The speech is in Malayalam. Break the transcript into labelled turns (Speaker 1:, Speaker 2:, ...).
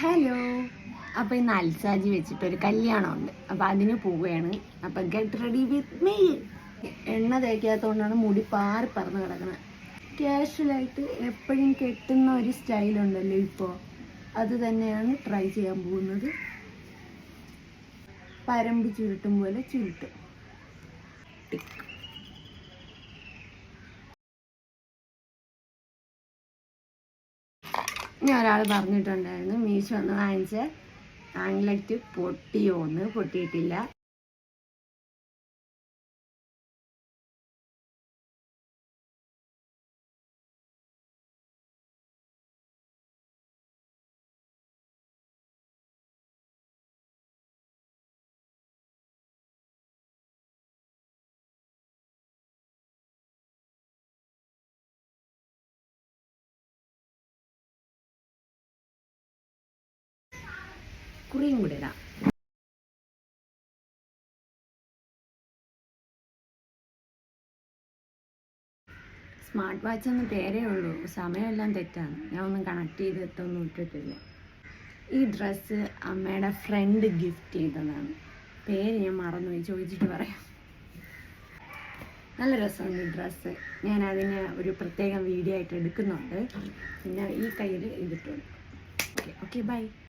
Speaker 1: ഹലോ. അപ്പോൾ ഇന്ന് അൽസാജി വെച്ചിട്ടൊരു കല്യാണമുണ്ട്. അപ്പോൾ അതിന് പോവുകയാണ്. അപ്പോൾ ഗെറ്റ് റെഡി വിത്ത് മീ. എണ്ണ തേക്കാത്തതുകൊണ്ടാണ് മുടി പാറി പറന്ന് കിടക്കുന്നത്. ക്യാഷ്വലായിട്ട് എപ്പോഴും കെട്ടുന്ന ഒരു സ്റ്റൈലുണ്ടല്ലോ ഇപ്പോൾ, അത് തന്നെയാണ് ട്രൈ ചെയ്യാൻ പോകുന്നത്. പരമ്പ് ചുരുട്ടും പോലെ ചുരുട്ടും. ഇനി ഒരാൾ പറഞ്ഞിട്ടുണ്ടായിരുന്നു മീശോ ഒന്ന് വാങ്ങിച്ച ആംഗ്ലറ്റ് പൊട്ടിയോന്ന്. പൊട്ടിയിട്ടില്ല. കുറിയും കൂടെ ഇടാം. സ്മാർട്ട് വാച്ച് എന്ന് പേരേ ഉള്ളൂ, സമയമെല്ലാം തെറ്റാണ്. ഞാൻ ഒന്നും കണക്ട് ചെയ്തിട്ടൊന്നും ഇട്ടിട്ടില്ല. ഈ ഡ്രസ്സ് അമ്മയുടെ ഫ്രണ്ട് ഗിഫ്റ്റ് ചെയ്തതാണ്. പേര് ഞാൻ മറന്നുപോയി, ചോദിച്ചിട്ട് പറയാം. നല്ല രസമുണ്ട് ഈ ഡ്രസ്സ്. ഞാൻ അതിന് ഒരു പ്രത്യേകം വീഡിയോ ആയിട്ട് എടുക്കുന്നുണ്ട്. പിന്നെ ഈ കയ്യിൽ ഇതിട്ടുണ്ട്. Okay bye.